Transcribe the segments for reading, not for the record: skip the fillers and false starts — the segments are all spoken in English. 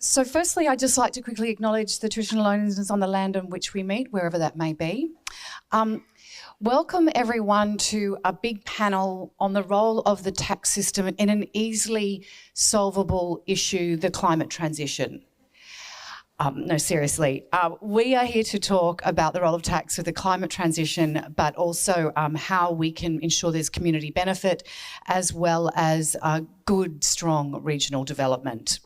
So firstly, I'd just like to quickly acknowledge the traditional owners on the land on which we meet, wherever that may be. Welcome everyone to a big panel on the role of the tax system in an easily solvable issue, the climate transition. No, seriously, we are here to talk about the role of tax with the climate transition, but also how we can ensure there's community benefit as well as good, strong regional development.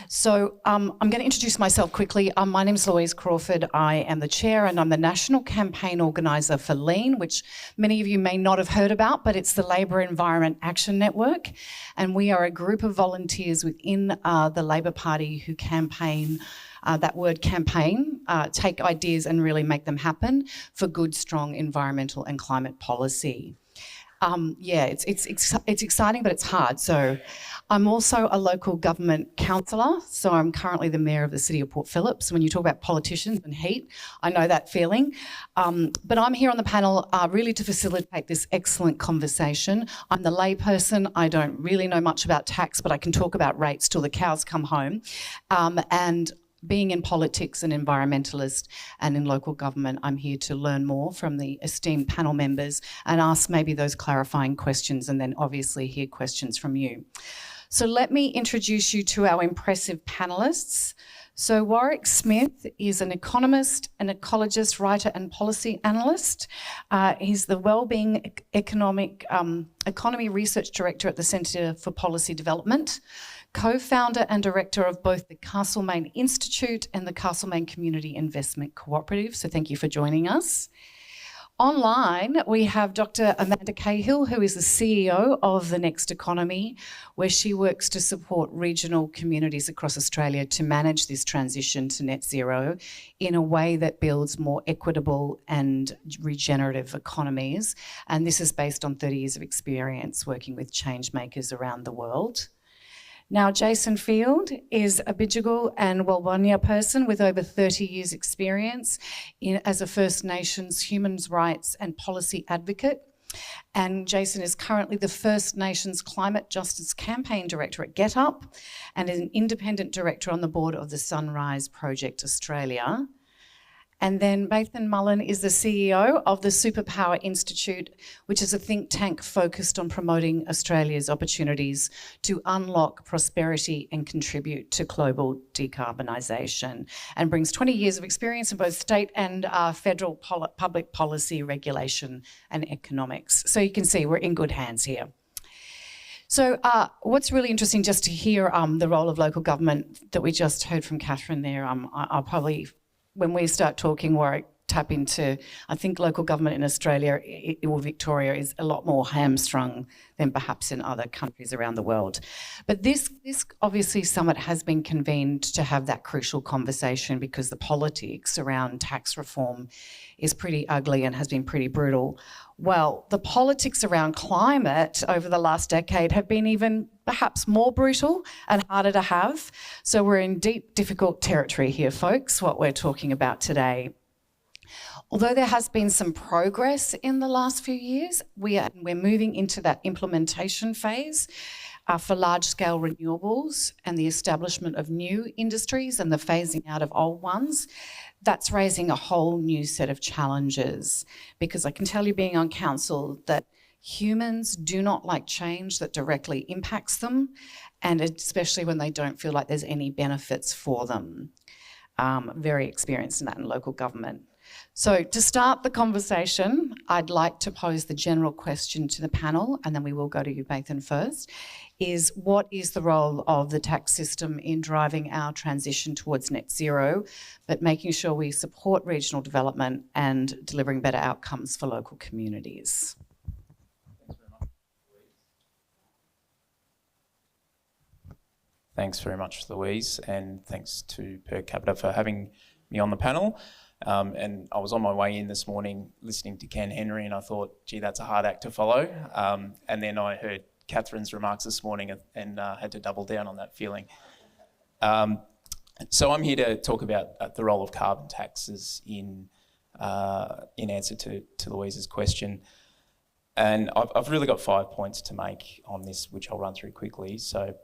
So I'm going to introduce myself quickly. My name is Louise Crawford. I am the chair and I'm the national campaign organiser for LEAN, which many of you may not have heard about, but it's the Labor Environment Action Network. And we are a group of volunteers within the Labor Party who campaign, that word campaign, take ideas and really make them happen for good, strong environmental and climate policy. Yeah, it's exciting, but it's hard. So I'm also a local government councillor. So I'm currently the mayor of the city of Port Phillip. So when you talk about politicians and heat, I know that feeling. But I'm here on the panel really to facilitate this excellent conversation. I'm the layperson. I don't really know much about tax, but I can talk about rates till the cows come home. And being in politics and environmentalist and in local government, I'm here to learn more from the esteemed panel members and ask maybe those clarifying questions and then obviously hear questions from you. So let me introduce you to our impressive panellists. So Warwick Smith is an economist, an ecologist, writer and policy analyst. He's the Wellbeing Economy Research Director at the Centre for Policy Development, co-founder and director of both the Castlemaine Institute and the Castlemaine Community Investment Cooperative. So thank you for joining us. Online, we have Dr. Amanda Cahill, who is the CEO of The Next Economy, where she works to support regional communities across Australia to manage this transition to net zero in a way that builds more equitable and regenerative economies. And this is based on 30 years of experience working with change makers around the world. Now, Jason Field is a Bidjigal and Walwanya person with over 30 years experience as a First Nations human rights and policy advocate. And Jason is currently the First Nations Climate Justice Campaign Director at GetUp and is an independent director on the board of the Sunrise Project Australia. And then Nathan Mullen is the CEO of the Superpower Institute, which is a think tank focused on promoting Australia's opportunities to unlock prosperity and contribute to global decarbonisation, and brings 20 years of experience in both state and federal public policy, regulation and economics. So you can see we're in good hands here. So what's really interesting just to hear the role of local government that we just heard from Catherine there, I'll probably, when we start talking, Warwick, tap into, I think local government in Australia or Victoria is a lot more hamstrung than perhaps in other countries around the world. But this obviously summit has been convened to have that crucial conversation because the politics around tax reform is pretty ugly and has been pretty brutal. Well, the politics around climate over the last decade have been even perhaps more brutal and harder to have. So we're in deep, difficult territory here, folks, what we're talking about today. Although there has been some progress in the last few years, we're moving into that implementation phase for large-scale renewables and the establishment of new industries and the phasing out of old ones. That's raising a whole new set of challenges, because I can tell you, being on council, that humans do not like change that directly impacts them, and especially when they don't feel like there's any benefits for them. Very experienced in that in local government. So to start the conversation, I'd like to pose the general question to the panel, and then we will go to you, Nathan, first, is what is the role of the tax system in driving our transition towards net zero, but making sure we support regional development and delivering better outcomes for local communities? Thanks very much, Louise, and thanks to Per Capita for having me on the panel. And I was on my way in this morning listening to Ken Henry, and I thought, gee, that's a hard act to follow. And then I heard Catherine's remarks this morning and had to double down on that feeling. So I'm here to talk about the role of carbon taxes in answer to Louise's question. And I've really got 5 points to make on this, which I'll run through quickly. So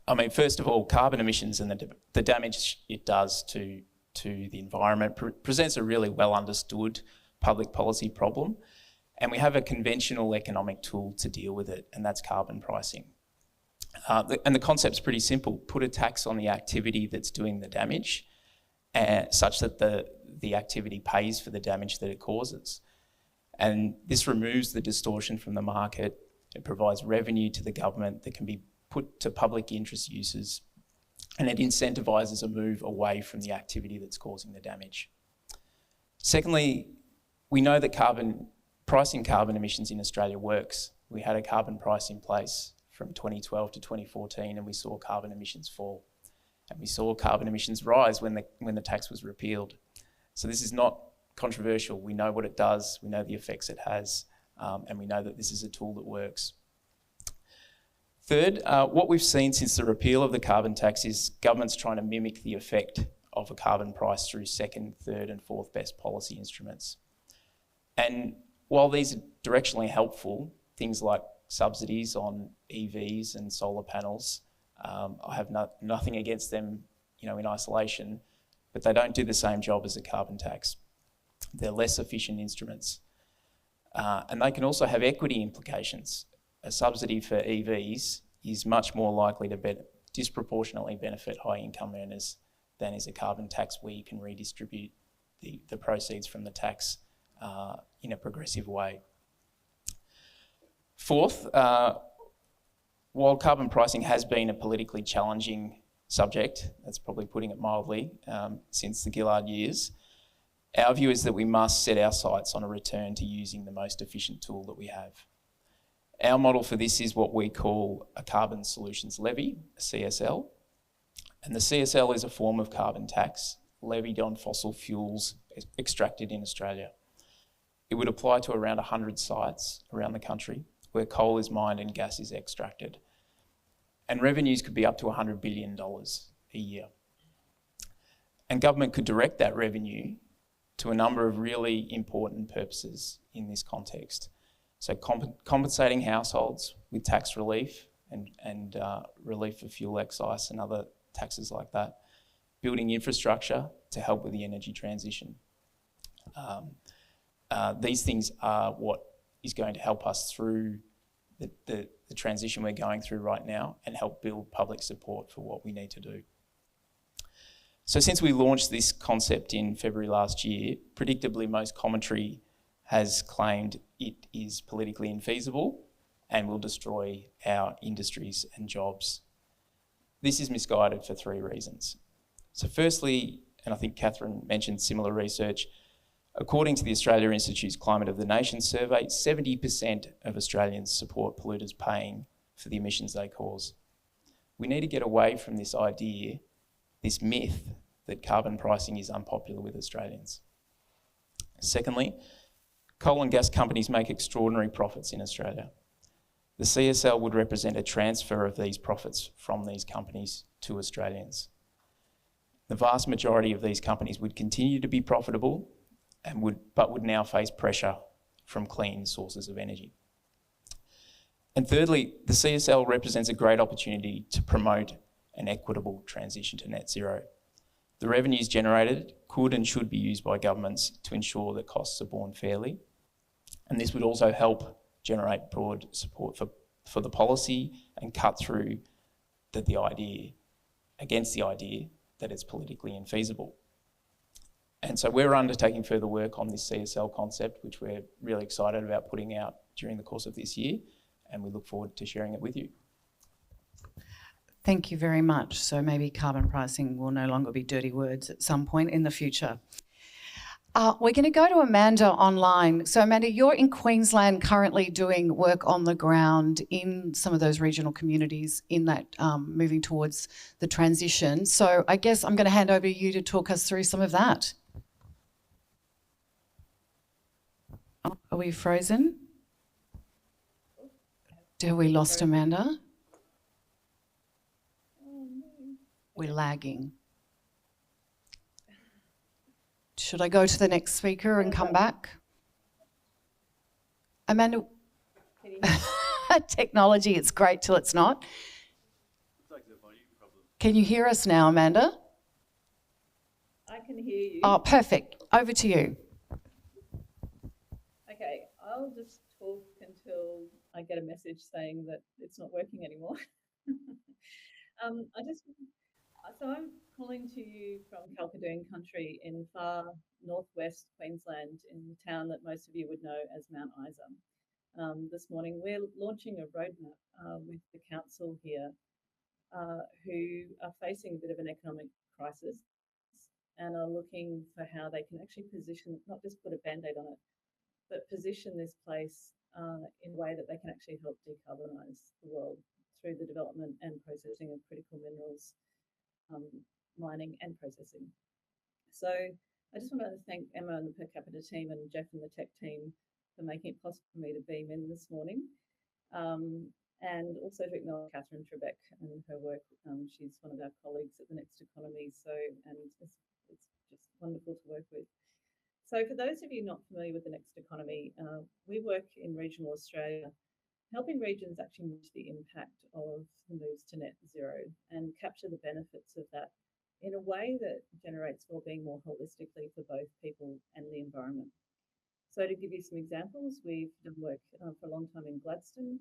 I mean, first of all, carbon emissions and the damage it does to the environment presents a really well understood public policy problem. And we have a conventional economic tool to deal with it, and that's carbon pricing. And the concept's pretty simple. Put a tax on the activity that's doing the damage, such that the activity pays for the damage that it causes. And this removes the distortion from the market. It provides revenue to the government that can be put to public interest uses, and it incentivises a move away from the activity that's causing the damage. Secondly, we know that pricing carbon emissions in Australia works. We had a carbon price in place from 2012 to 2014, and we saw carbon emissions fall. And we saw carbon emissions rise when the tax was repealed. So this is not controversial. We know what it does, we know the effects it has, and we know that this is a tool that works. Third, what we've seen since the repeal of the carbon tax is governments trying to mimic the effect of a carbon price through second, third and fourth best policy instruments. And while these are directionally helpful, things like subsidies on EVs and solar panels, I have nothing against them, in isolation, but they don't do the same job as a carbon tax. They're less efficient instruments. And they can also have equity implications. A subsidy for EVs is much more likely to disproportionately benefit high income earners than is a carbon tax where you can redistribute the proceeds from the tax in a progressive way. Fourth, while carbon pricing has been a politically challenging subject, that's probably putting it mildly, since the Gillard years, our view is that we must set our sights on a return to using the most efficient tool that we have. Our model for this is what we call a Carbon Solutions Levy, a CSL. And the CSL is a form of carbon tax levied on fossil fuels extracted in Australia. It would apply to around 100 sites around the country where coal is mined and gas is extracted. And revenues could be up to $100 billion a year. And government could direct that revenue to a number of really important purposes in this context. So compensating households with tax relief and relief for fuel excise and other taxes like that. Building infrastructure to help with the energy transition. These things are what is going to help us through the transition we're going through right now and help build public support for what we need to do. So since we launched this concept in February last year, predictably most commentary has claimed it is politically infeasible and will destroy our industries and jobs. This is misguided for three reasons. So firstly, and I think Catherine mentioned similar research, according to the Australia Institute's Climate of the Nation survey, 70% of Australians support polluters paying for the emissions they cause. We need to get away from this idea, this myth, that carbon pricing is unpopular with Australians. Secondly, coal and gas companies make extraordinary profits in Australia. The CSL would represent a transfer of these profits from these companies to Australians. The vast majority of these companies would continue to be profitable but would now face pressure from clean sources of energy. And thirdly, the CSL represents a great opportunity to promote an equitable transition to net zero. The revenues generated could and should be used by governments to ensure that costs are borne fairly. And this would also help generate broad support for the policy and cut through against the idea that it's politically infeasible. And so we're undertaking further work on this CSL concept, which we're really excited about putting out during the course of this year, and we look forward to sharing it with you. Thank you very much. So maybe carbon pricing will no longer be dirty words at some point in the future. We're going to go to Amanda online. So Amanda, you're in Queensland currently doing work on the ground in some of those regional communities in that moving towards the transition. So I guess I'm going to hand over to you to talk us through some of that. Oh, are we frozen? Have we lost Amanda? We're lagging. Should I go to the next speaker and come back? Amanda, technology, it's great till it's not. Can you hear us now, Amanda? I can hear you. Oh, perfect. Over to you. Okay, I'll just talk until I get a message saying that it's not working anymore. So I'm calling to you from Calcadoon country in far northwest Queensland, in the town that most of you would know as Mount Isa. This morning we're launching a roadmap with the council here who are facing a bit of an economic crisis and are looking for how they can actually position, not just put a band-aid on it, but position this place in a way that they can actually help decarbonise the world through the development and processing of critical minerals, mining and processing. So I just want to thank Emma and the Per Capita team and Jeff and the tech team for making it possible for me to beam in this morning. And also to acknowledge Catherine Trebek and her work. She's one of our colleagues at the Next Economy, and it's just wonderful to work with. So for those of you not familiar with the Next Economy, we work in regional Australia, helping regions actually manage the impact of the moves to net zero and capture the benefits of that in a way that generates wellbeing more holistically for both people and the environment. So to give you some examples, we've done work for a long time in Gladstone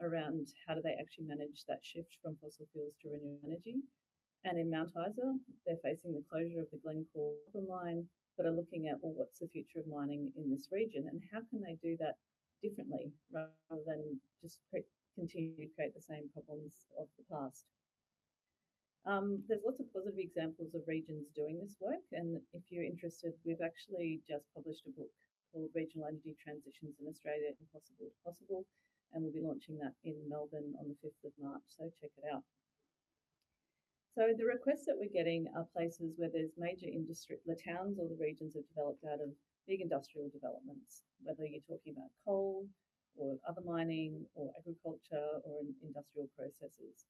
around how do they actually manage that shift from fossil fuels to renewable energy. And in Mount Isa, they're facing the closure of the Glencore copper mine, but are looking at, well, what's the future of mining in this region and how can they do that differently rather than just continue to create the same problems of the past. There's lots of positive examples of regions doing this work, and if you're interested, we've actually just published a book called Regional Energy Transitions in Australia, Impossible to Possible, and we'll be launching that in Melbourne on the 5th of March, so check it out. So the requests that we're getting are places where there's major industry, the towns or the regions have developed out of big industrial developments, whether you're talking about coal or other mining or agriculture or industrial processes.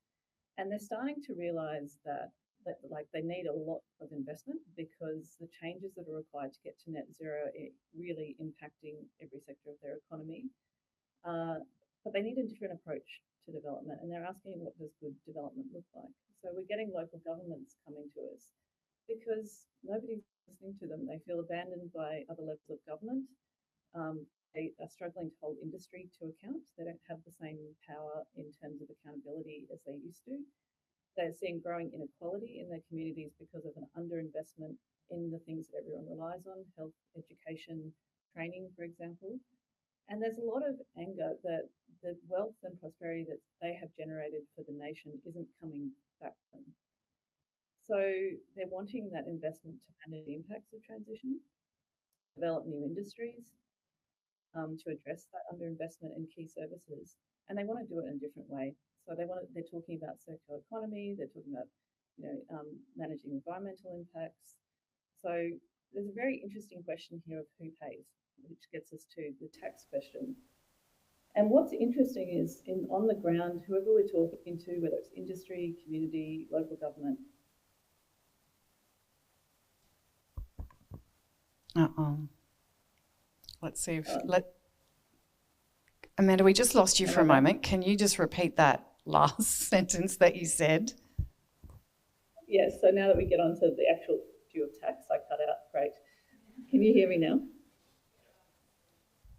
And they're starting to realise that they need a lot of investment because the changes that are required to get to net zero are really impacting every sector of their economy. But they need a different approach to development, and they're asking what does good development look like. So we're getting local governments coming to us because nobody's listening to them. They feel abandoned by other levels of government. They are struggling to hold industry to account. They don't have the same power in terms of accountability as they used to. They're seeing growing inequality in their communities because of an underinvestment in the things that everyone relies on, health, education, training, for example. And there's a lot of anger that the wealth and prosperity that they have generated for the nation isn't coming back to them. So they're wanting that investment to manage the impacts of transition, develop new industries, to address that underinvestment in key services, and they want to do it in a different way. So they're talking about circular economy, they're talking about managing environmental impacts. So there's a very interesting question here of who pays, which gets us to the tax question. And what's interesting is on the ground, whoever we're talking to, whether it's industry, community, local government. Let's see if Amanda, we just lost you for a moment. Can you just repeat that last sentence that you said? Yes, so now that we get on to the actual issue of tax, I cut out, great. Can you hear me now?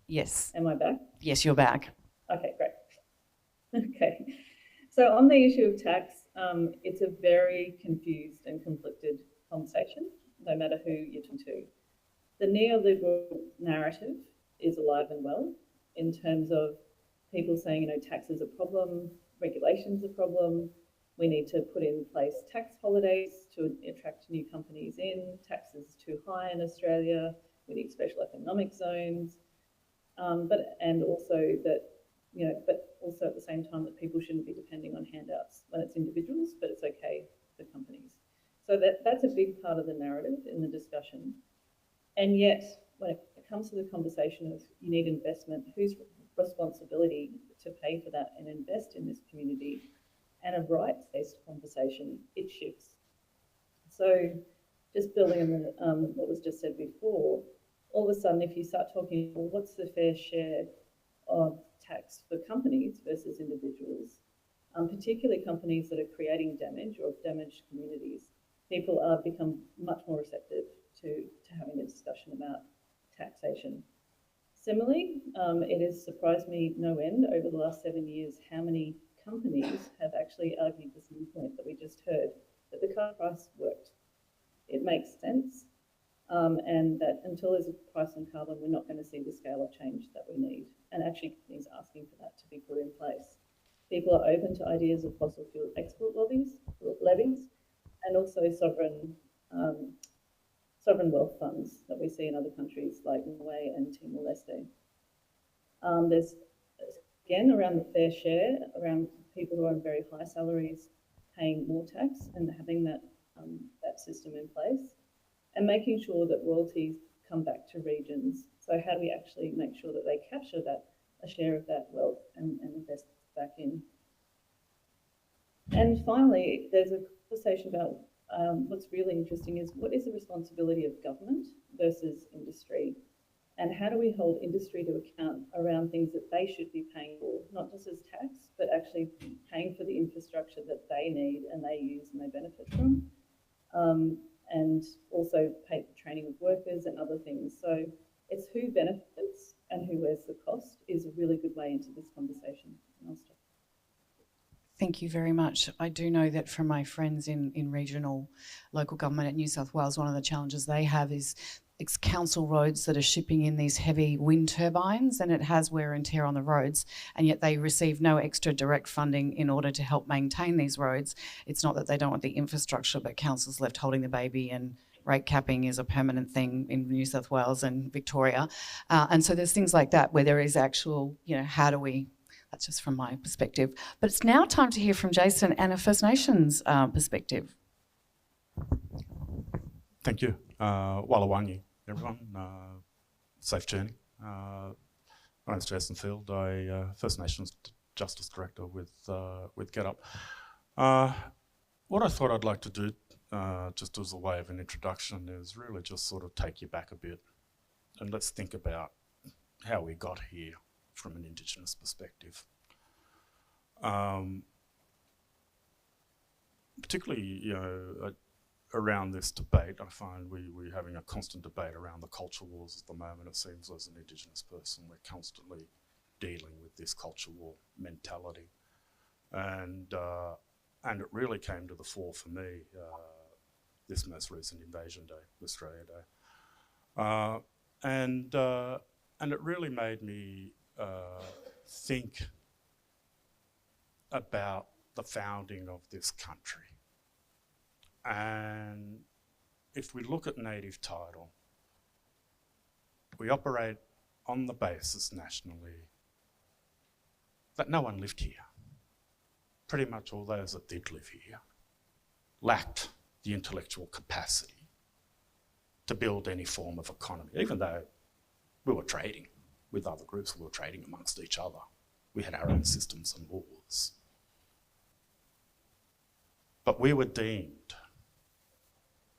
Yes. Am I back? Yes, you're back. Okay, great. Okay, so on the issue of tax, it's a very confused and conflicted conversation, no matter who you're talking to. The neoliberal narrative is alive and well in terms of people saying, tax is a problem, regulation's a problem, we need to put in place tax holidays to attract new companies in, tax is too high in Australia, we need special economic zones, but also at the same time that people shouldn't be depending on handouts when it's individuals, but it's okay for companies. So that's a big part of the narrative in the discussion. And yet, when it comes to the conversation of you need investment, whose responsibility to pay for that and invest in this community, and a rights-based conversation, it shifts. So just building on what was just said before, all of a sudden, if you start talking, well, what's the fair share of tax for companies versus individuals, particularly companies that are creating damage or damaged communities, people are become much more receptive to having a discussion about taxation. Similarly, it has surprised me no end over the last 7 years how many companies have actually argued the same point that we just heard, that the carbon price worked. It makes sense, and that until there's a price on carbon, we're not going to see the scale of change that we need. And actually, companies are asking for that to be put in place. People are open to ideas of fossil fuel export levies, and also sovereign wealth funds that we see in other countries like Norway and Timor-Leste. There's, again, around the fair share, around people who are on very high salaries paying more tax and having that system in place, and making sure that royalties come back to regions. So how do we actually make sure that they capture a share of that wealth and invest back in? And finally, there's a conversation about what's really interesting is what is the responsibility of government versus industry? And how do we hold industry to account around things that they should be paying for, not just as tax, but actually paying for the infrastructure that they need and they use and they benefit from? And also pay for training of workers and other things. So it's who benefits and who wears the cost is a really good way into this conversation. And I'll stop. Thank you very much. I do know that from my friends in regional local government at New South Wales, one of the challenges they have is it's council roads that are shipping in these heavy wind turbines, and it has wear and tear on the roads, and yet they receive no extra direct funding in order to help maintain these roads. It's not that they don't want the infrastructure, but council's left holding the baby, and rate capping is a permanent thing in New South Wales and Victoria. And so there's things like that where there is actual, how do we, that's just from my perspective. But it's now time to hear from Jason and a First Nations perspective. Thank you. Wallawangi, everyone. Safe journey. My name's Jason Field. I'm First Nations Justice Director with GetUp. What I thought I'd like to do, just as a way of an introduction, is really just sort of take you back a bit and let's think about how we got here from an Indigenous perspective. Particularly, around this debate, I find we're having a constant debate around the culture wars at the moment. It seems as an Indigenous person, we're constantly dealing with this culture war mentality. And it really came to the fore for me this most recent Invasion Day, Australia Day. And it really made me think about the founding of this country. And if we look at native title, we operate on the basis nationally that no one lived here. Pretty much all those that did live here lacked the intellectual capacity to build any form of economy, even though we were trading with other groups, we were trading amongst each other. We had our own systems and laws. But we were deemed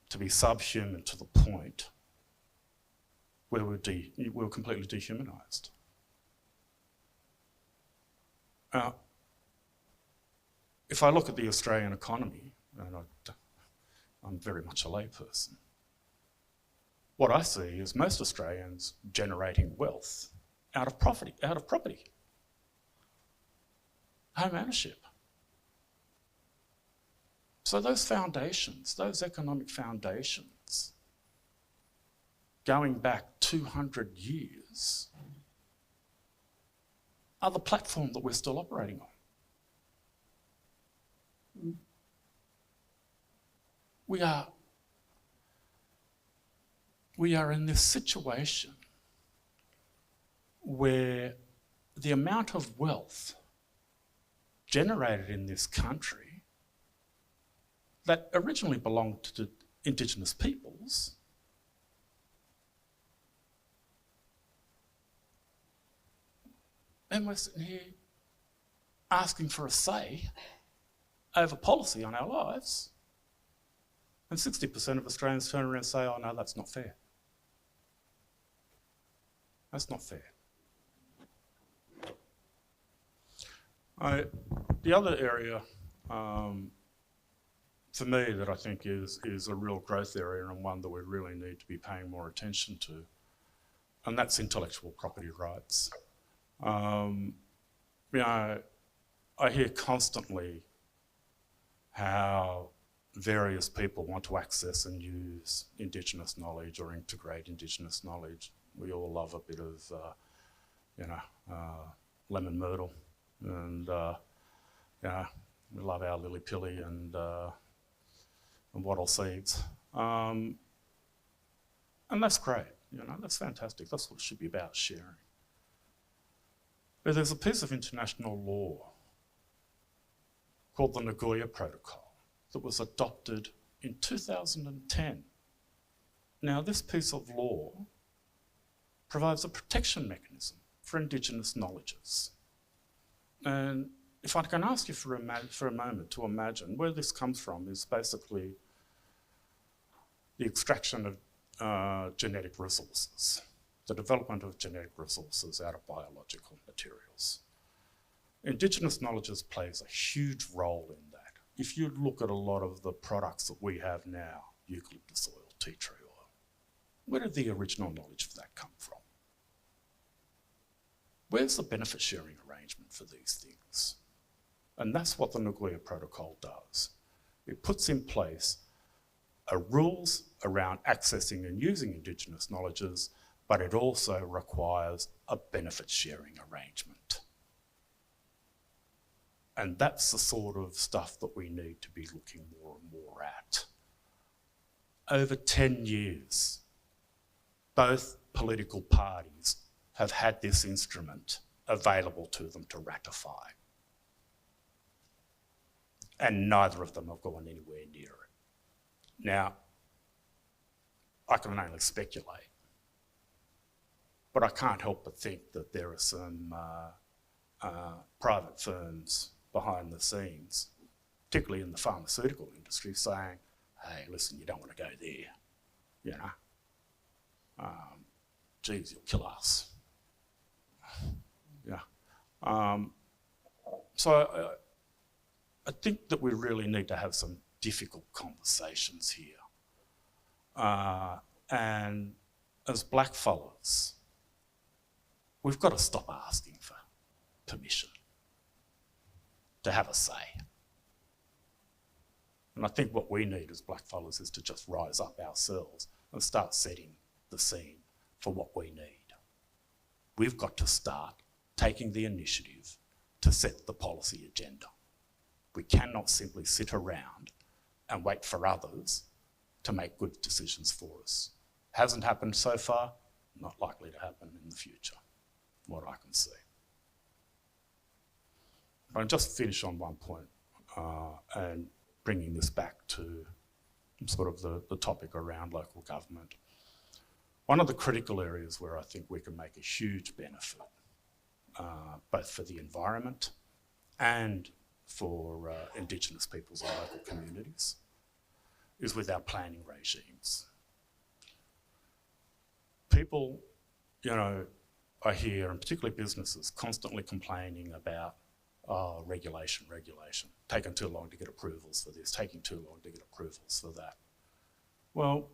to be subhuman to the point where we were completely dehumanised. If I look at the Australian economy, and I'm very much a layperson, what I see is most Australians generating wealth out of property, home ownership. So those foundations, those economic foundations, going back 200 years, are the platform that we're still operating on. We are in this situation where the amount of wealth generated in this country that originally belonged to Indigenous peoples and we're sitting here asking for a say over policy on our lives, and 60% of Australians turn around and say, oh no, that's not fair. That's not fair. The other area for me that I think is a real growth area and one that we really need to be paying more attention to, and that's intellectual property rights. I hear constantly how various people want to access and use Indigenous knowledge or integrate Indigenous knowledge. We all love a bit of, lemon myrtle, and we love our lily-pilly and wattle seeds, and that's great. That's fantastic. That's what it should be about, sharing. But there's a piece of international law called the Nagoya Protocol that was adopted in 2010. Now, this piece of law provides a protection mechanism for Indigenous knowledges. And if I can ask you for a moment to imagine where this comes from, is basically the extraction of genetic resources, the development of genetic resources out of biological materials. Indigenous knowledges plays a huge role in that. If you look at a lot of the products that we have now, eucalyptus oil, tea tree oil, where did the original knowledge of that come from? Where's the benefit sharing arrangement for these things? And that's what the Nagoya Protocol does. It puts in place rules around accessing and using Indigenous knowledges, but it also requires a benefit sharing arrangement. And that's the sort of stuff that we need to be looking more and more at. Over 10 years, both political parties have had this instrument available to them to ratify. And neither of them have gone anywhere near it. Now, I can only speculate, but I can't help but think that there are some private firms behind the scenes, particularly in the pharmaceutical industry, saying, hey, listen, you don't want to go there, geez, you'll kill us. So I think that we really need to have some difficult conversations here. And as blackfellas, we've got to stop asking for permission to have a say. And I think what we need as blackfellas is to just rise up ourselves and start setting the scene for what we need. We've got to start taking the initiative to set the policy agenda. We cannot simply sit around and wait for others to make good decisions for us. Hasn't happened so far, not likely to happen in the future, from what I can see. I'll just finish on one point and bringing this back to sort of the topic around local government. One of the critical areas where I think we can make a huge benefit, both for the environment and for Indigenous peoples and local communities, is with our planning regimes. People, I hear, and particularly businesses, constantly complaining about regulation, taking too long to get approvals for this, taking too long to get approvals for that. Well,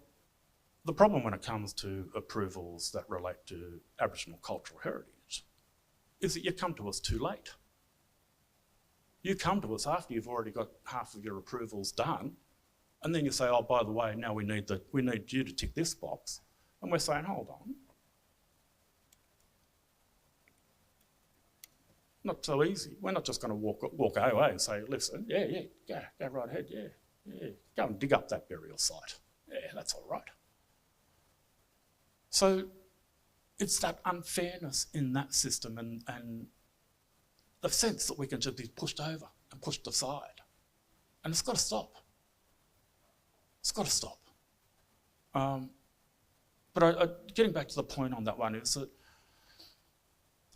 the problem when it comes to approvals that relate to Aboriginal cultural heritage is that you come to us too late. You come to us after you've already got half of your approvals done, and then you say, oh, by the way, now we need you to tick this box. And we're saying, hold on. Not so easy. We're not just going to walk away and say, listen, go right ahead, go and dig up that burial site. Yeah, that's all right. So it's that unfairness in that system and the sense that we can just be pushed over and pushed aside. And it's got to stop. It's got to stop. But getting back to the point on that one is that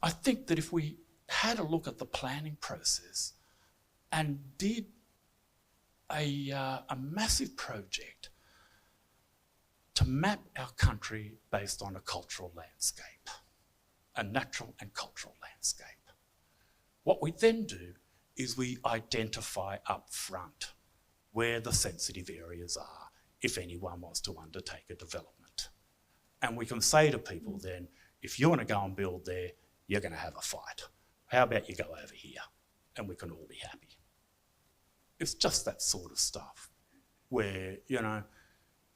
I think that if we had a look at the planning process and did a massive project to map our country based on a cultural landscape, a natural and cultural landscape, What we then do is we identify up front where the sensitive areas are if anyone wants to undertake a development. And we can say to people then, if you want to go and build there, you're going to have a fight. How about you go over here and we can all be happy? It's just that sort of stuff where, you know,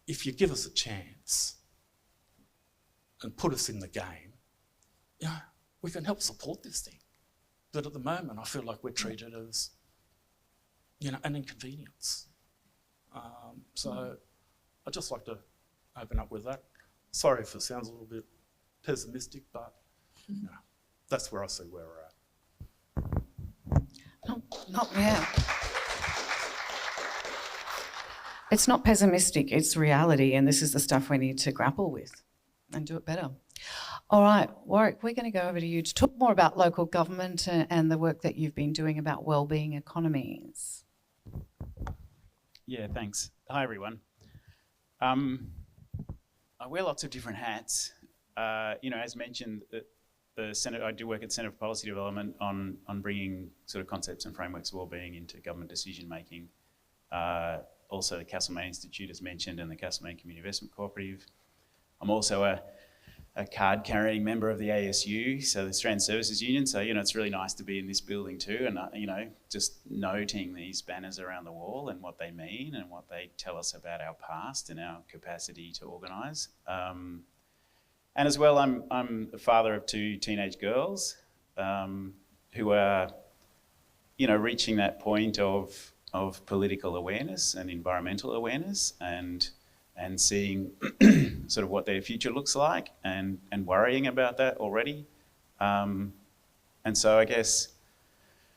if you give us a chance and put us in the game, you know, we can help support this thing. But at the moment, I feel like we're treated as, you know, an inconvenience. So I'd just like to open up with that. Sorry if it sounds a little bit pessimistic, but you know, that's where I see where we're at. Yeah. It's not pessimistic, it's reality, and this is the stuff we need to grapple with and do it better. All right, Warwick, we're going to go over to you to talk more about local government and the work that you've been doing about wellbeing economies. Yeah, thanks. Hi, everyone. I wear lots of different hats. You know, as mentioned, the Centre, I do work at the Centre for Policy Development on bringing sort of concepts and frameworks of wellbeing into government decision making. Also, the Castlemaine Institute, as mentioned, and the Castlemaine Community Investment Cooperative. I'm also a card-carrying member of the ASU, so the Australian Services Union. So, you know, it's really nice to be in this building too, and, you know, just noting these banners around the wall and what they mean and what they tell us about our past and our capacity to organise. And as well, I'm the father of 2 teenage girls who are, you know, reaching that point of political awareness and environmental awareness and seeing sort of what their future looks like and worrying about that already. And so I guess,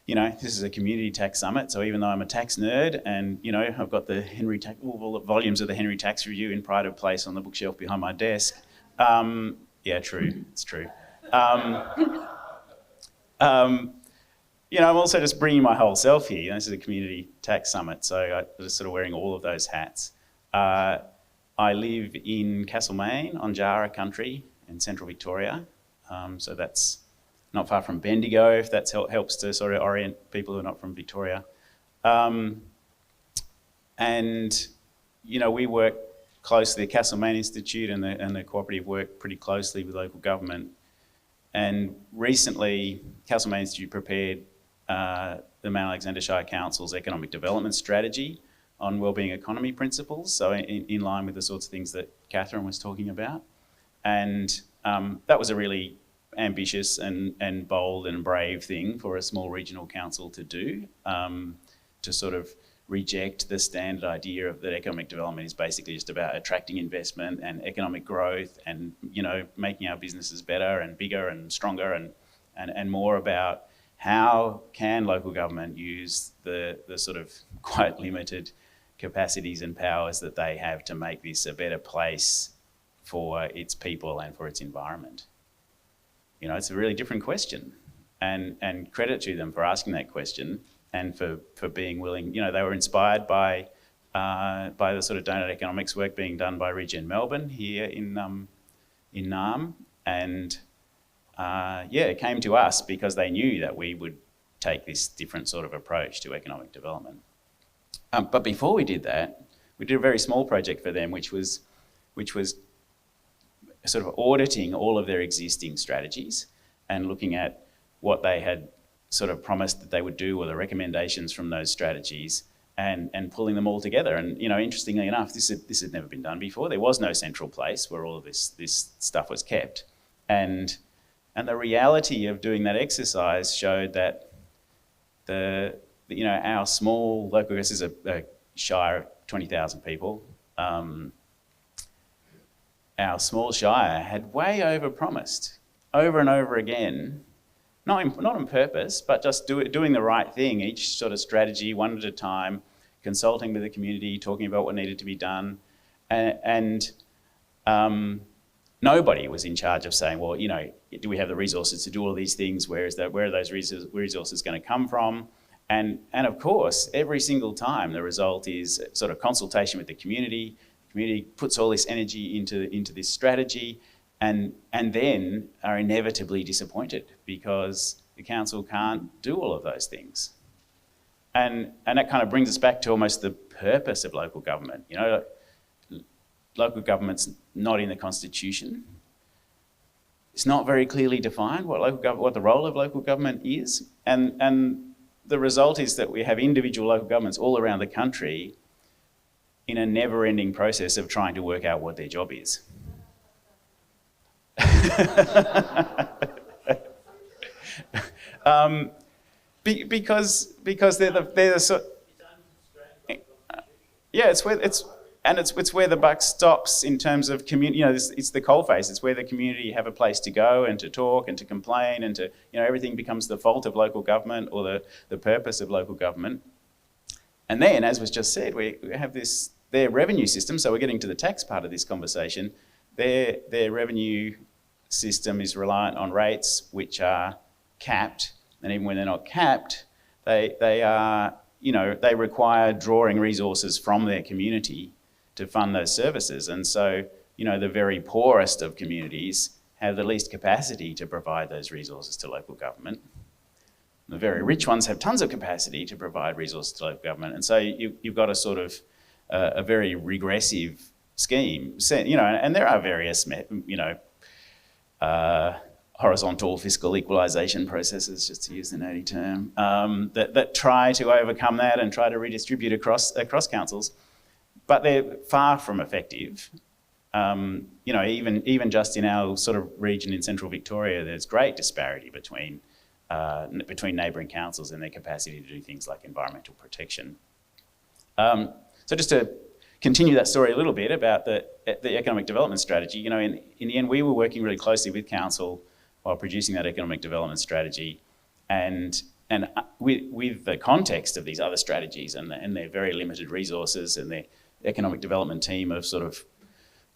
you know, this is a community tax summit, so even though I'm a tax nerd and, you know, I've got the volumes of the Henry Tax Review in pride of place on the bookshelf behind my desk. Yeah, true, it's true. You know, I'm also just bringing my whole self here. You know, this is a community tax summit, so I'm just sort of wearing all of those hats. I live in Castlemaine on Jara country in central Victoria. So that's not far from Bendigo, if that helps to sort of orient people who are not from Victoria. And, you know, we work closely, the Castlemaine Institute and the cooperative work pretty closely with local government. And recently, Castlemaine Institute prepared the Mount Alexander Shire Council's economic development strategy on wellbeing economy principles, so in line with the sorts of things that Catherine was talking about. And that was a really ambitious and bold and brave thing for a small regional council to do, to sort of reject the standard idea of that economic development is basically just about attracting investment and economic growth and, you know, making our businesses better and bigger and stronger and more about how can local government use the sort of quite limited capacities and powers that they have to make this a better place for its people and for its environment. You know, it's a really different question, and credit to them for asking that question and for being willing. You know, they were inspired by the sort of donut economics work being done by Regen Melbourne here in NAM, and yeah, it came to us because they knew that we would take this different sort of approach to economic development. But before we did that, we did a very small project for them, which was sort of auditing all of their existing strategies and looking at what they had sort of promised that they would do or the recommendations from those strategies and pulling them all together. And, you know, interestingly enough, this had never been done before. There was no central place where all of this stuff was kept. And the reality of doing that exercise showed that our small local, this is a shire of 20,000 people. Our small shire had way over-promised over and over again, not on purpose, but just doing the right thing, each sort of strategy, one at a time, consulting with the community, talking about what needed to be done. And nobody was in charge of saying, well, you know, do we have the resources to do all these things? Where are those resources going to come from? And of course, every single time the result is sort of consultation with the community. The community puts all this energy into this strategy and then are inevitably disappointed because the council can't do all of those things. And that kind of brings us back to almost the purpose of local government. You know, local government's not in the Constitution. It's not very clearly defined what the role of local government is. And the result is that we have individual local governments all around the country in a never-ending process of trying to work out what their job is. Because they're the sort. Yeah, it's where the buck stops in terms of community. You know, it's the coalface. It's where the community have a place to go and to talk and to complain and to, you know, everything becomes the fault of local government or the purpose of local government. And then, as was just said, we have their revenue system. So we're getting to the tax part of this conversation. Their revenue system is reliant on rates which are capped, and even when they're not capped, they are, you know, they require drawing resources from their community to fund those services. And so, you know, the very poorest of communities have the least capacity to provide those resources to local government. The very rich ones have tons of capacity to provide resources to local government. And so you've got a sort of a very regressive scheme, you know, and there are various, you know, horizontal fiscal equalisation processes, just to use the nerdy term, that try to overcome that and try to redistribute across councils, but they're far from effective. You know, even just in our sort of region in central Victoria, there's great disparity between neighbouring councils and their capacity to do things like environmental protection. So just to continue that story a little bit about the economic development strategy, you know, in the end, we were working really closely with council while producing that economic development strategy, and with the context of these other strategies and their very limited resources and their economic development team of sort of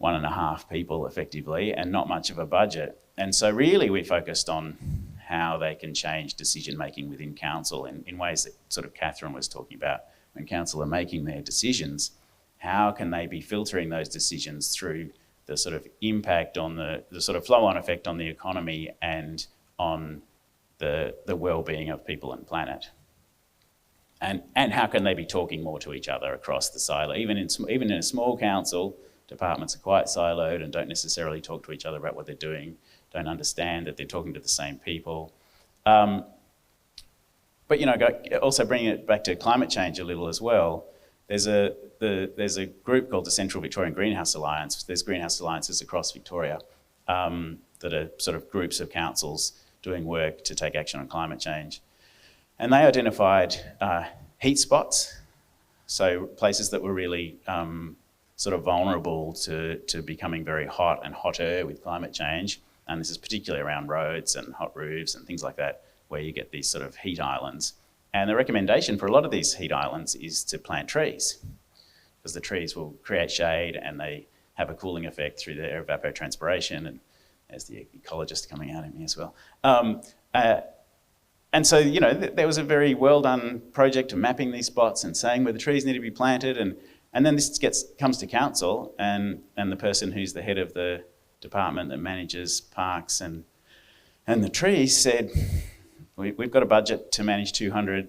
1.5 people effectively and not much of a budget. And so really we focused on how they can change decision making within council in ways that sort of Catherine was talking about. When council are making their decisions, how can they be filtering those decisions through the sort of impact on the sort of flow-on effect on the economy and on the well-being of people and planet? And how can they be talking more to each other across the silo? Even in a small council, departments are quite siloed and don't necessarily talk to each other about what they're doing, don't understand that they're talking to the same people. But, you know, also bringing it back to climate change a little as well, there's a group called the Central Victorian Greenhouse Alliance. There's greenhouse alliances across Victoria that are sort of groups of councils doing work to take action on climate change. And they identified heat spots, so places that were really sort of vulnerable to becoming very hot and hotter with climate change. And this is particularly around roads and hot roofs and things like that, where you get these sort of heat islands. And the recommendation for a lot of these heat islands is to plant trees, because the trees will create shade and they have a cooling effect through their evapotranspiration. And there's the ecologist coming out at me as well. And so, you know, there was a very well done project of mapping these spots and saying where the trees need to be planted. And then this comes to council, and the person who's the head of the department that manages parks and the trees said, we've got a budget to manage 200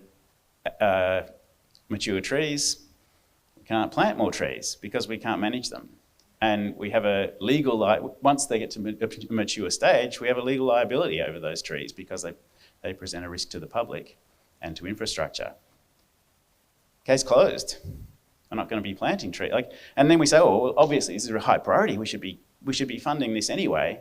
mature trees. We can't plant more trees because we can't manage them. And we have a legal, once they get to a mature stage, we have a legal liability over those trees because they present a risk to the public and to infrastructure. Case closed. We're not going to be planting trees. And then we say, oh, well, obviously this is a high priority. We should be funding this anyway.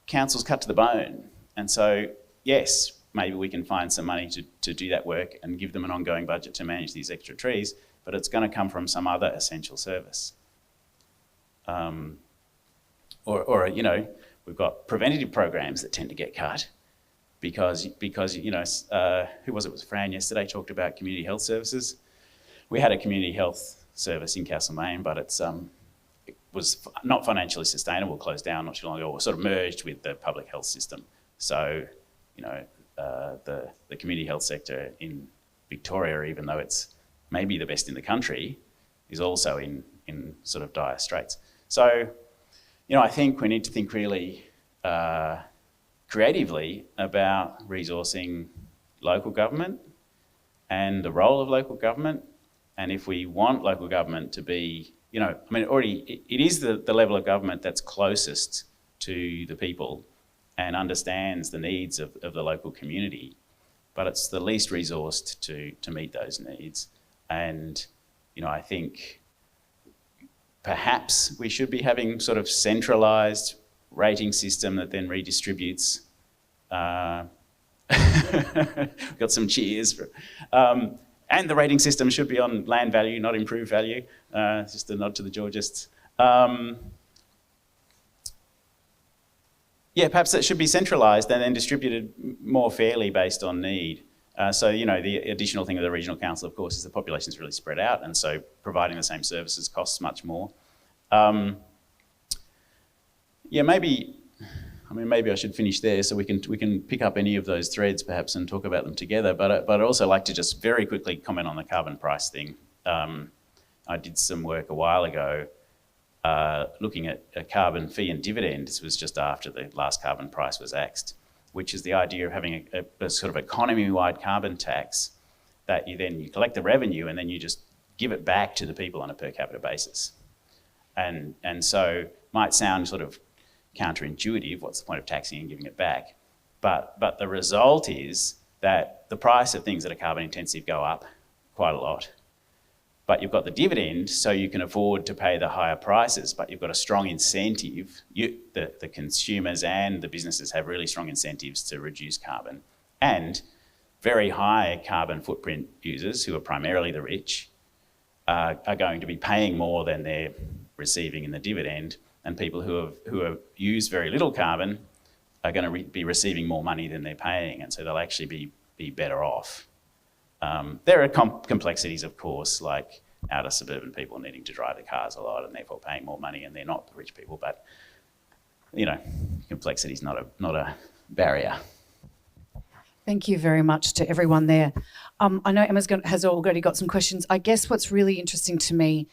Council's cut to the bone. And so, yes, maybe we can find some money to do that work and give them an ongoing budget to manage these extra trees, but it's going to come from some other essential service. Or you know, we've got preventative programs that tend to get cut because you know, who was it? It was Fran yesterday talked about community health services. We had a community health service in Castlemaine, but it was not financially sustainable, closed down not too long ago, or sort of merged with the public health system. So, you know, the community health sector in Victoria, even though it's maybe the best in the country, is also in sort of dire straits. So, you know, I think we need to think really creatively about resourcing local government and the role of local government. And if we want local government to be, already it is the level of government that's closest to the people and understands the needs of the local community, but it's the least resourced to meet those needs. And, I think perhaps we should be having sort of centralised rating system that then redistributes. Got some cheers. And the rating system should be on land value, not improved value. Just a nod to the Georgists. Perhaps it should be centralised and then distributed more fairly based on need. The additional thing of the regional council, of course, is the population is really spread out, and so providing the same services costs much more. Maybe I should finish there so we can pick up any of those threads perhaps and talk about them together. But I'd also like to just very quickly comment on the carbon price thing. I did some work a while ago looking at a carbon fee and dividend. This was just after the last carbon price was axed, which is the idea of having a sort of economy-wide carbon tax that you collect the revenue and then you just give it back to the people on a per capita basis. And so might sound sort of counterintuitive, what's the point of taxing and giving it back? But the result is that the price of things that are carbon intensive go up quite a lot. But you've got the dividend, so you can afford to pay the higher prices, but you've got a strong incentive. The consumers and the businesses have really strong incentives to reduce carbon. And very high carbon footprint users, who are primarily the rich, are going to be paying more than they're receiving in the dividend. And people who have used very little carbon are going to be receiving more money than they're paying, and so they'll actually be better off. There are complexities, of course, like outer suburban people needing to drive their cars a lot and therefore paying more money, and they're not the rich people. But complexity is not a barrier. Thank you very much to everyone there. I know Emma has already got some questions. I guess what's really interesting to me,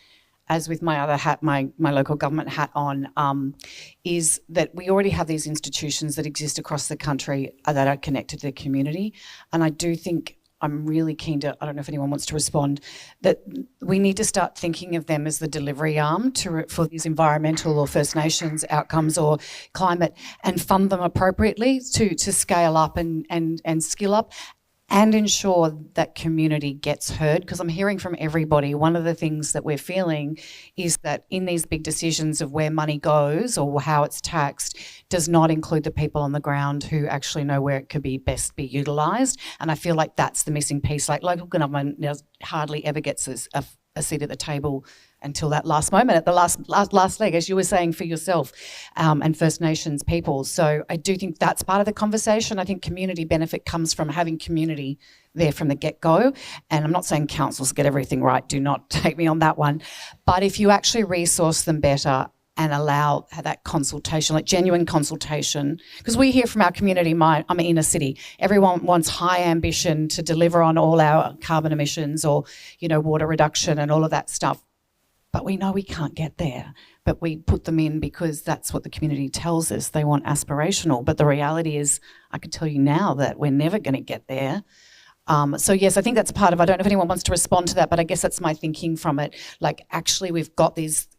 as with my other hat, my local government hat on, is that we already have these institutions that exist across the country that are connected to the community. And I do think I'm really keen to, I don't know if anyone wants to respond, that we need to start thinking of them as the delivery arm for these environmental or First Nations outcomes or climate, and fund them appropriately to scale up and skill up, and ensure that community gets heard. Because I'm hearing from everybody, one of the things that we're feeling is that in these big decisions of where money goes or how it's taxed does not include the people on the ground who actually know where it could be best be utilised. And I feel like that's the missing piece. Like local government hardly ever gets a seat at the table until that last moment, at the last leg, as you were saying for yourself, and First Nations people. So I do think that's part of the conversation. I think community benefit comes from having community there from the get-go. And I'm not saying councils get everything right, do not take me on that one. But if you actually resource them better and allow that consultation, like genuine consultation, because we hear from our community, I'm in a city, everyone wants high ambition to deliver on all our carbon emissions or, water reduction and all of that stuff. But we know we can't get there, but we put them in because that's what the community tells us. They want aspirational, but the reality is, I can tell you now that we're never going to get there. So yes, I think that's part of, I don't know if anyone wants to respond to that, but I guess that's my thinking from it. Like actually we've got this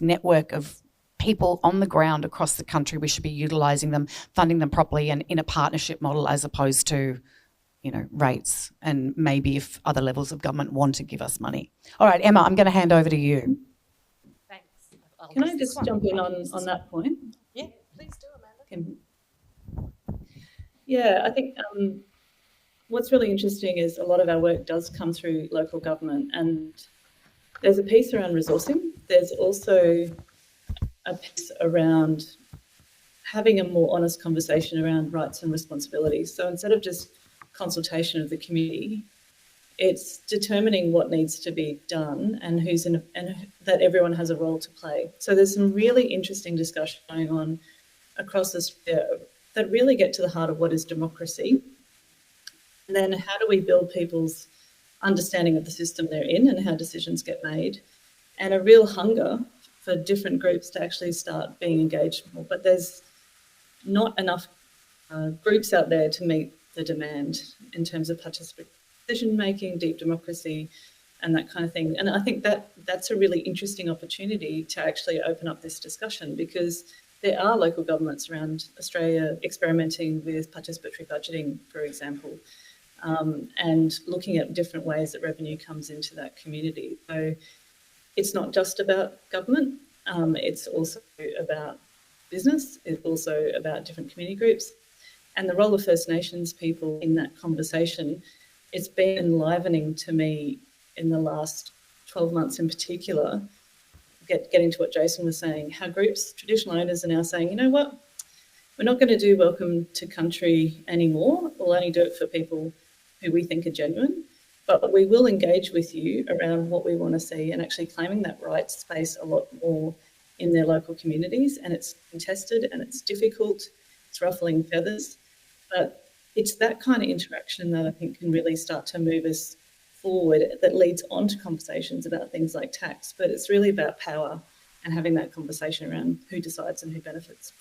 network of people on the ground across the country. We should be utilising them, funding them properly and in a partnership model as opposed to rates, and maybe if other levels of government want to give us money. All right, Emma, I'm going to hand over to you. Thanks. Can I just jump in on that point? Yeah, please do, Amanda. Yeah, I think what's really interesting is a lot of our work does come through local government, and there's a piece around resourcing. There's also a piece around having a more honest conversation around rights and responsibilities. So instead of just consultation of the community, it's determining what needs to be done and that everyone has a role to play. So there's some really interesting discussion going on across Australia that really get to the heart of what is democracy, and then how do we build people's understanding of the system they're in and how decisions get made, and a real hunger for different groups to actually start being engaged more. But there's not enough groups out there to meet the demand in terms of participatory decision making, deep democracy, and that kind of thing. And I think that that's a really interesting opportunity to actually open up this discussion, because there are local governments around Australia experimenting with participatory budgeting, for example, and looking at different ways that revenue comes into that community. So it's not just about government, it's also about business, it's also about different community groups. And the role of First Nations people in that conversation, it's been enlivening to me in the last 12 months in particular, getting to what Jason was saying, how groups, traditional owners are now saying, you know what, we're not going to do Welcome to Country anymore. We'll only do it for people who we think are genuine, but we will engage with you around what we want to see, and actually claiming that right space a lot more in their local communities. And it's contested and it's difficult, it's ruffling feathers, but it's that kind of interaction that I think can really start to move us forward, that leads on to conversations about things like tax. But it's really about power and having that conversation around who decides and who benefits.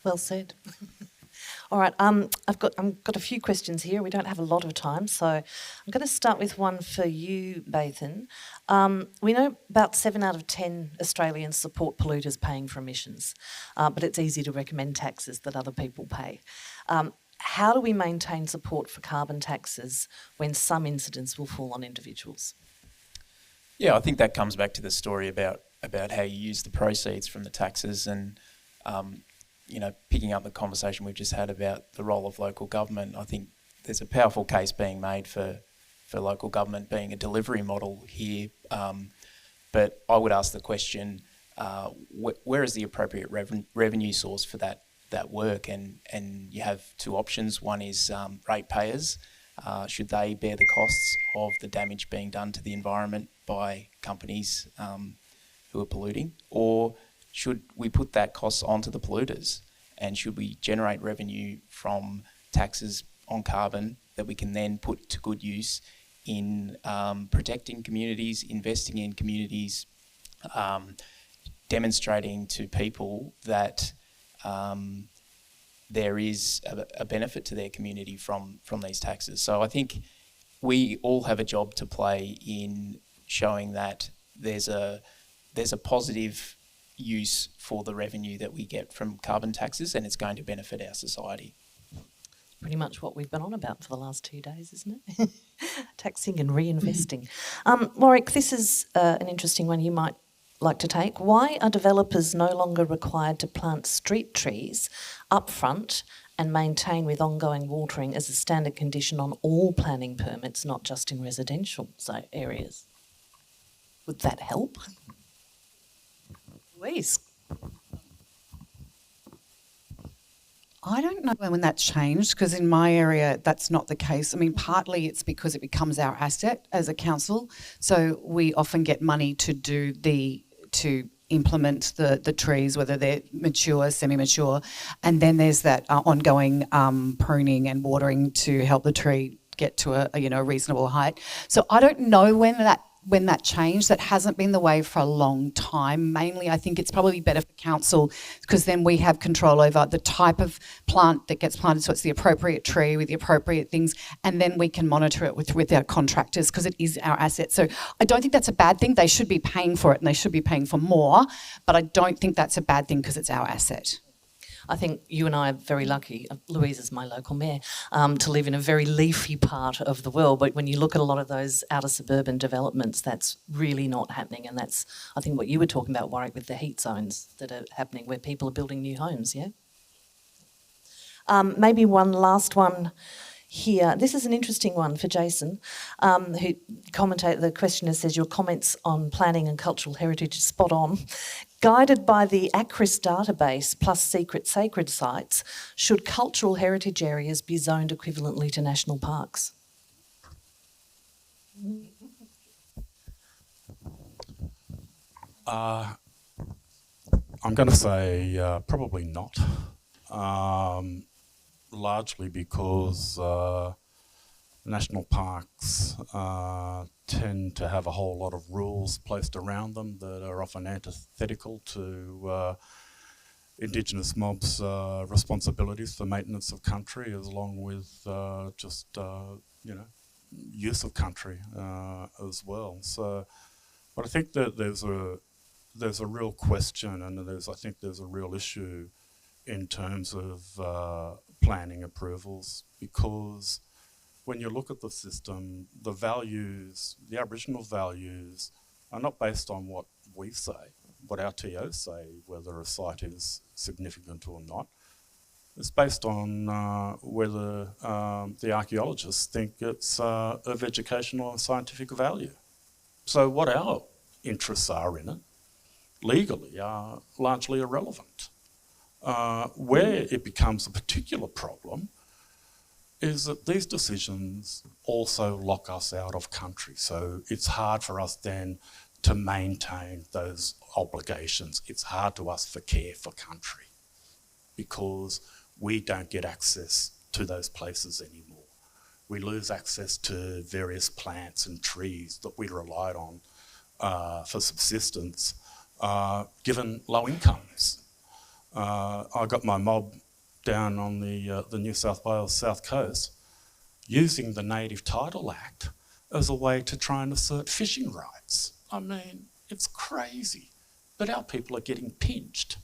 Well said. All right, I've got a few questions here. We don't have a lot of time, so I'm going to start with one for you, Bathan. We know about 7 out of 10 Australians support polluters paying for emissions, but it's easy to recommend taxes that other people pay. How do we maintain support for carbon taxes when some incidents will fall on individuals? Yeah, I think that comes back to the story about how you use the proceeds from the taxes, and picking up the conversation we've just had about the role of local government. I think there's a powerful case being made for local government being a delivery model here. But I would ask the question, where is the appropriate revenue source for that work? And you have two options. One is ratepayers. Should they bear the costs of the damage being done to the environment by companies who are polluting? Or should we put that cost onto the polluters? And should we generate revenue from taxes on carbon that we can then put to good use in protecting communities, investing in communities, demonstrating to people that there is a benefit to their community from these taxes? So I think we all have a job to play in showing that there's a positive use for the revenue that we get from carbon taxes, and it's going to benefit our society. Pretty much what we've been on about for the last 2 days, isn't it? Taxing and reinvesting. Warwick, this is an interesting one you might like to take. Why are developers no longer required to plant street trees up front and maintain with ongoing watering as a standard condition on all planning permits, not just in residential areas? Would that help? Louise? I don't know when that changed, because in my area that's not the case. I mean, partly it's because it becomes our asset as a council, so we often get money to implement the trees, whether they're mature, semi-mature, and then there's that ongoing pruning and watering to help the tree get to a reasonable height. So I don't know when that changed. That hasn't been the way for a long time. Mainly, I think it's probably better for council, because then we have control over the type of plant that gets planted, so it's the appropriate tree with the appropriate things, and then we can monitor it with our contractors, because it is our asset. So I don't think that's a bad thing. They should be paying for it, and they should be paying for more, but I don't think that's a bad thing because it's our asset. I think you and I are very lucky, Louise is my local mayor, to live in a very leafy part of the world. But when you look at a lot of those outer suburban developments, that's really not happening. And that's, I think, what you were talking about, Warwick, with the heat zones that are happening where people are building new homes, yeah? Maybe one last one here. This is an interesting one for Jason, who the questioner says, your comments on planning and cultural heritage are spot on. Guided by the ACRIS database plus secret sacred sites, should cultural heritage areas be zoned equivalently to national parks? I'm going to say probably not, largely because national parks tend to have a whole lot of rules placed around them that are often antithetical to Indigenous mobs' responsibilities for maintenance of country, along with use of country as well. So, but I think that there's a real question, and I think there's a real issue in terms of planning approvals, because when you look at the system, the values, the Aboriginal values, are not based on what we say, what our TOs say, whether a site is significant or not. It's based on whether the archaeologists think it's of educational and scientific value. So what our interests are in it, legally, are largely irrelevant. Where it becomes a particular problem is that these decisions also lock us out of country. So it's hard for us then to maintain those obligations. It's hard to us for care for country because we don't get access to those places anymore. We lose access to various plants and trees that we relied on for subsistence, given low incomes. I got my mob down on the New South Wales South Coast using the Native Title Act as a way to try and assert fishing rights. I mean, it's crazy. But our people are getting pinched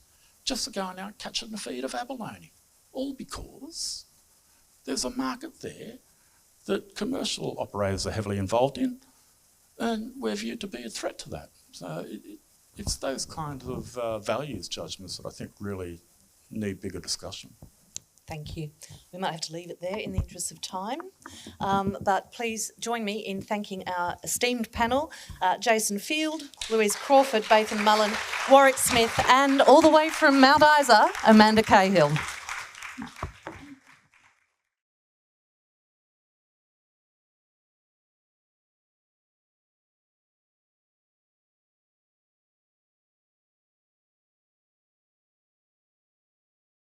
just for going out catching the feed of abalone, all because there's a market there that commercial operators are heavily involved in, and we're viewed to be a threat to that. So it's those kind of values judgments that I think really need bigger discussion. Thank you. We might have to leave it there in the interest of time, but please join me in thanking our esteemed panel, Jason Field, Louise Crawford, Bathan Mullen, Warwick Smith, and all the way from Mount Isa, Amanda Cahill.